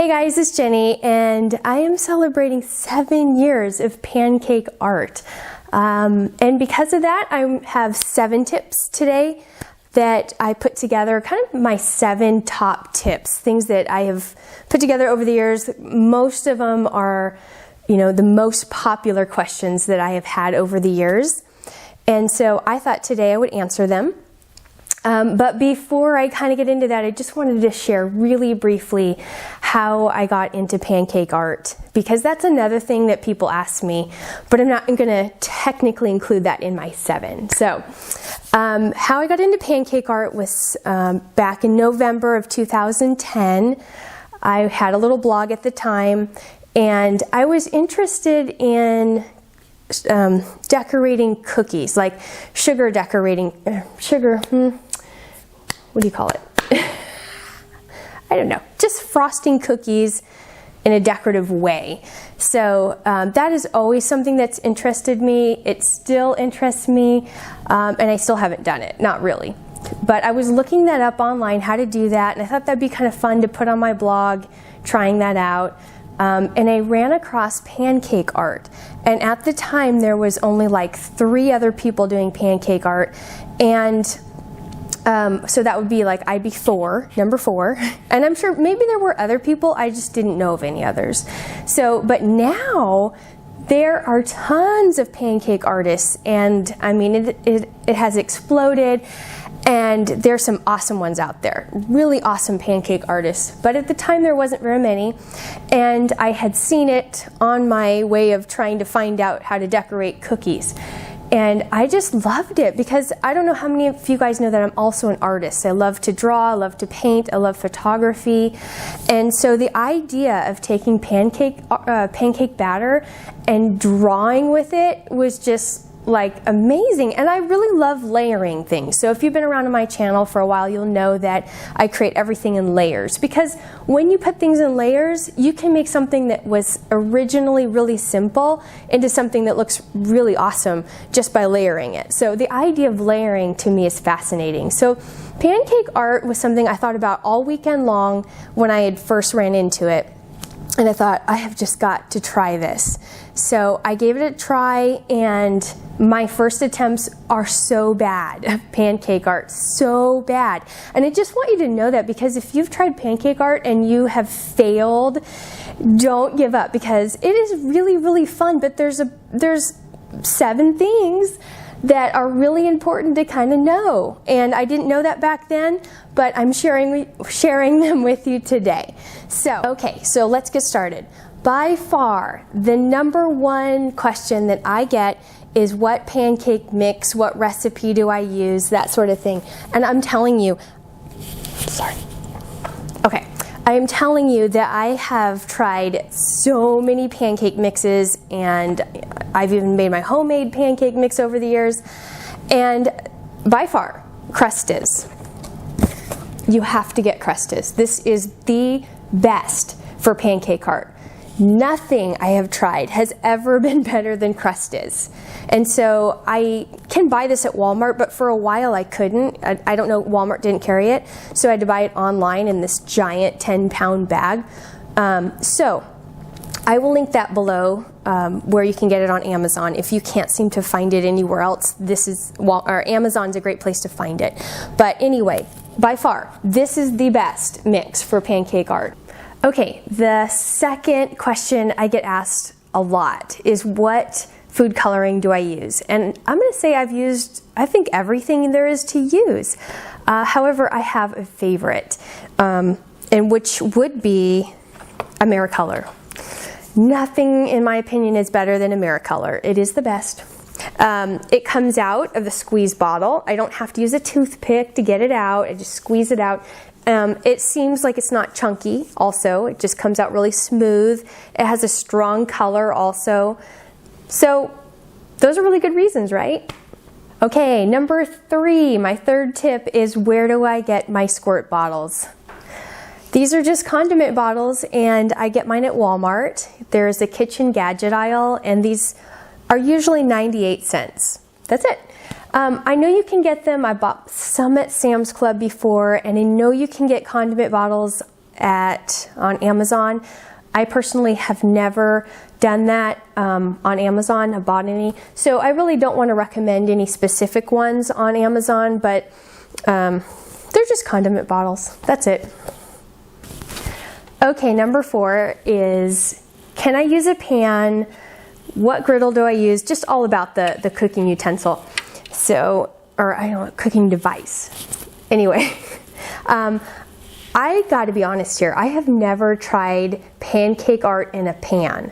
Hey guys, it's Jenny, and I am celebrating 7 years of Pancake Art. And because of that, I have 7 tips today that I put together, kind of my 7 top tips, things that I have put together over the years. Most of them are, the most popular questions that I have had over the years. And so I thought today I would answer them. But before I kind of get into that, I just wanted to share really briefly how I got into pancake art, because that's another thing that people ask me, but I'm not going to technically include that in my 7. So how I got into pancake art was back in November of 2010. I had a little blog at the time, and I was interested in decorating cookies, like sugar decorating, what do you call it? I don't know, just frosting cookies in a decorative way. So that is always something that's interested me. It still interests me, and I still haven't done it, not really. But I was looking that up online, how to do that, and I thought that'd be kind of fun to put on my blog, trying that out. And I ran across pancake art, and at the time there was only like 3 other people doing pancake art, and so that would be like, I'd be number 4, and I'm sure maybe there were other people, I just didn't know of any others. So, but now there are tons of pancake artists, and I mean it has exploded. And there's some awesome ones out there, really awesome pancake artists. But at the time there wasn't very many, and I had seen it on my way of trying to find out how to decorate cookies. And I just loved it, because I don't know how many of you guys know that I'm also an artist. I love to draw, I love to paint, I love photography. And so the idea of taking pancake batter and drawing with it was just like amazing. And I really love layering things. So if you've been around on my channel for a while, you'll know that I create everything in layers, because when you put things in layers, you can make something that was originally really simple into something that looks really awesome just by layering it. So the idea of layering to me is fascinating. So pancake art was something I thought about all weekend long when I had first ran into it. And I thought, I have just got to try this. So I gave it a try, and my first attempts are so bad. Pancake art, so bad. And I just want you to know that, because if you've tried pancake art and you have failed, don't give up, because it is really, really fun. But there's 7 things that are really important to kind of know. And I didn't know that back then, but I'm sharing them with you today. So, okay, so let's get started. By far, the number 1 question that I get is, what pancake mix, what recipe do I use, that sort of thing. And I'm telling you, I am telling you that I have tried so many pancake mixes, and I've even made my homemade pancake mix over the years. And by far, Crustas. You have to get Crustas. This is the best for pancake art. Nothing I have tried has ever been better than Crustas. And so I can buy this at Walmart, but for a while I couldn't. I don't know, Walmart didn't carry it, so I had to buy it online in this giant 10-pound bag. So I will link that below, where you can get it on Amazon. If you can't seem to find it anywhere else, Amazon's a great place to find it. But anyway, by far, this is the best mix for pancake art. Okay, the second question I get asked a lot is, what food coloring do I use? And I'm going to say I've used, I think, everything there is to use. However, I have a favorite, and which would be Americolor. Nothing, in my opinion, is better than Americolor. It is the best. It comes out of the squeeze bottle. I don't have to use a toothpick to get it out. I just squeeze it out. It seems like it's not chunky also. It just comes out really smooth. It has a strong color also. So those are really good reasons, right? Okay, number 3, my third tip is, where do I get my Squirt bottles? These are just condiment bottles, and I get mine at Walmart. There's a kitchen gadget aisle, and these are usually 98 cents. That's it. I know you can get them. I bought some at Sam's Club before, and I know you can get condiment bottles on Amazon. I personally have never done that on Amazon. I bought any, so I really don't want to recommend any specific ones on Amazon, but they're just condiment bottles. That's it. Okay, number 4 is, can I use a pan? What griddle do I use? Just all about the cooking utensil. So, or I don't know, cooking device. Anyway, I gotta be honest here. I have never tried Pancake Art in a pan.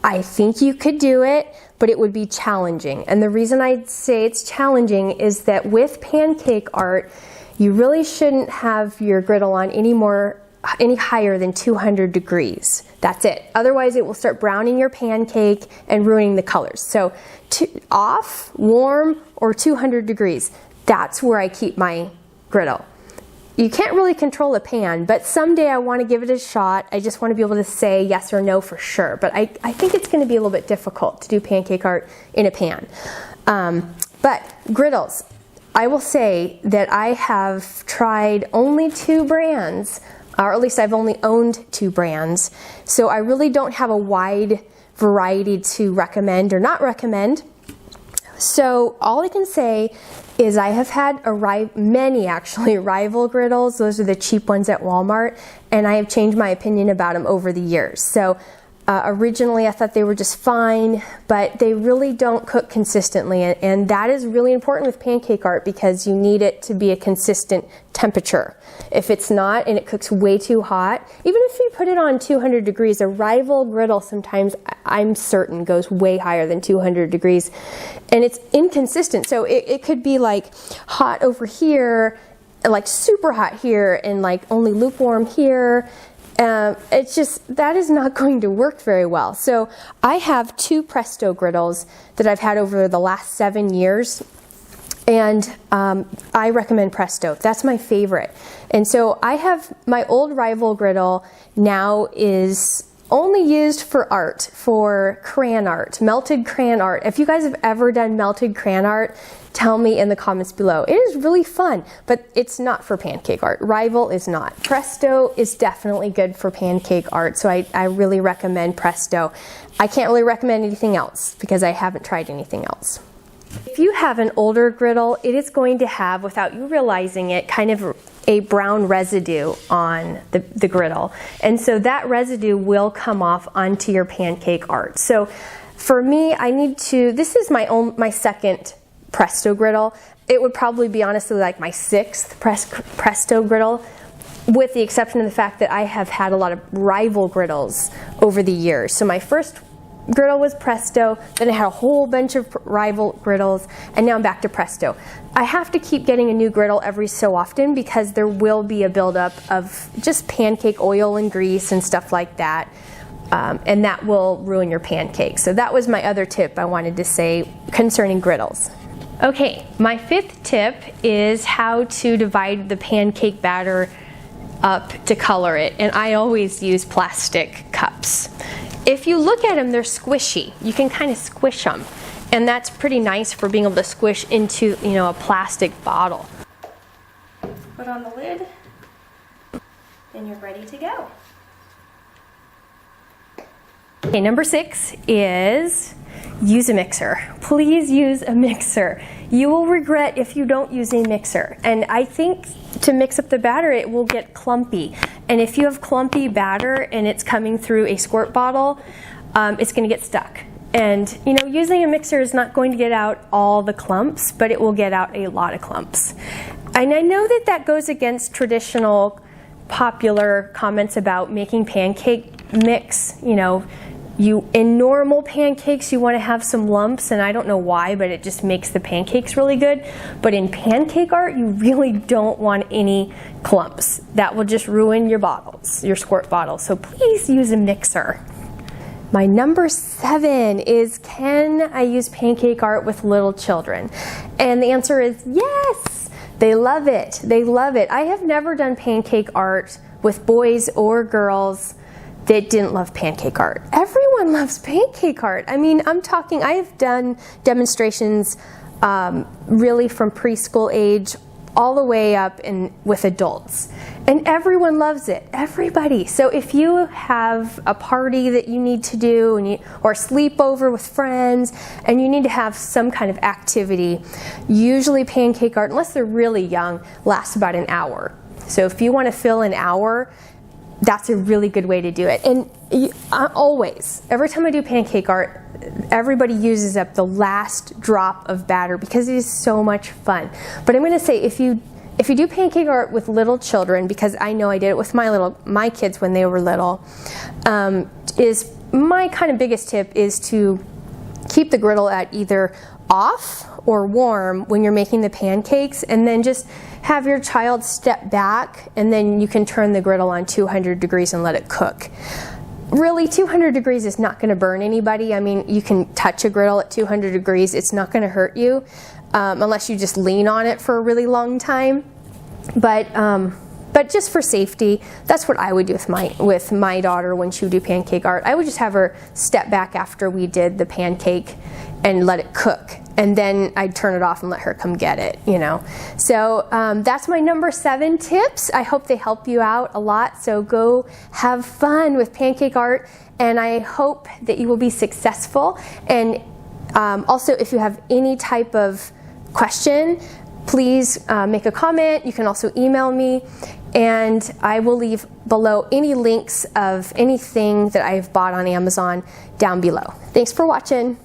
I think you could do it, but it would be challenging. And the reason I'd say it's challenging is that with Pancake Art, you really shouldn't have your griddle on any higher than 200 degrees. That's it. Otherwise it will start browning your pancake and ruining the colors. So off, warm, or 200 degrees. That's where I keep my griddle. You can't really control a pan, but someday I want to give it a shot. I just want to be able to say yes or no for sure. But I think it's going to be a little bit difficult to do Pancake Art in a pan. But griddles, I will say that I have tried only 2 brands, or at least I've only owned 2 brands. So I really don't have a wide variety to recommend or not recommend. So all I can say is I have had many actually rival griddles. Those are the cheap ones at Walmart, and I have changed my opinion about them over the years. So originally I thought they were just fine, but they really don't cook consistently, and that is really important with Pancake Art because you need it to be a consistent temperature. If it's not and it cooks way too hot, even if you put it on 200 degrees, a rival griddle sometimes, I'm certain, goes way higher than 200 degrees, and it's inconsistent. So it could be like hot over here, like super hot here, and like only lukewarm here. It's just, that is not going to work very well. So I have 2 Presto griddles that I've had over the last 7 years, and I recommend Presto. That's my favorite. And so I have my old rival griddle now is only used for art, for crayon art, melted crayon art. If you guys have ever done melted crayon art, tell me in the comments below. It is really fun, but it's not for Pancake Art. Rival is not. Presto is definitely good for Pancake Art, so I really recommend Presto. I can't really recommend anything else because I haven't tried anything else. If you have an older griddle, it is going to have, without you realizing it, kind of a brown residue on the griddle. And so that residue will come off onto your Pancake Art. So for me, I need to, this is my second Presto griddle. It would probably be honestly like my 6th Presto griddle, with the exception of the fact that I have had a lot of rival griddles over the years. So my first griddle was Presto, then I had a whole bunch of rival griddles, and now I'm back to Presto. I have to keep getting a new griddle every so often because there will be a buildup of just pancake oil and grease and stuff like that, and that will ruin your pancakes. So that was my other tip I wanted to say concerning griddles. Okay, my 5th tip is how to divide the pancake batter up to color it, and I always use plastic cups. If you look at them, they're squishy. You can kind of squish them, and that's pretty nice for being able to squish into, you know, a plastic bottle. Put on the lid, and you're ready to go. Okay, number 6 is use a mixer. Please use a mixer. You will regret if you don't use a mixer. And I think to mix up the batter, it will get clumpy. And if you have clumpy batter and it's coming through a squirt bottle, it's going to get stuck. And you know, using a mixer is not going to get out all the clumps, but it will get out a lot of clumps. And I know that that goes against traditional popular comments about making pancake mix. You know, in normal pancakes you want to have some lumps, and I don't know why, but it just makes the pancakes really good. But in Pancake Art, you really don't want any clumps. That will just ruin your bottles, your squirt bottles. So please use a mixer. My number 7 is, can I use Pancake Art with little children? And the answer is yes. They love it. They love it. I have never done Pancake Art with boys or girls that didn't love Pancake Art. Everyone loves Pancake Art. I mean, I'm talking, I have done demonstrations really from preschool age all the way up with adults. And everyone loves it, everybody. So if you have a party that you need to do, or sleepover with friends, and you need to have some kind of activity, usually Pancake Art, unless they're really young, lasts about an hour. So if you want to fill an hour, that's a really good way to do it. And always, every time I do Pancake Art, everybody uses up the last drop of batter because it is so much fun. But I'm going to say, if you do Pancake Art with little children, because I know I did it with my kids when they were little, is my kind of biggest tip is to keep the griddle at either off or warm when you're making the pancakes, and then just have your child step back, and then you can turn the griddle on 200 degrees and let it cook. Really, 200 degrees is not going to burn anybody. I mean, you can touch a griddle at 200 degrees. It's not going to hurt you unless you just lean on it for a really long time. But just for safety, that's what I would do with my daughter when she would do Pancake Art. I would just have her step back after we did the pancake and let it cook. And then I'd turn it off and let her come get it, you know. So that's my number 7 tips. I hope they help you out a lot. So go have fun with Pancake Art, and I hope that you will be successful. And also, if you have any type of question, please make a comment. You can also email me, and I will leave below any links of anything that I've bought on Amazon down below. Thanks for watching.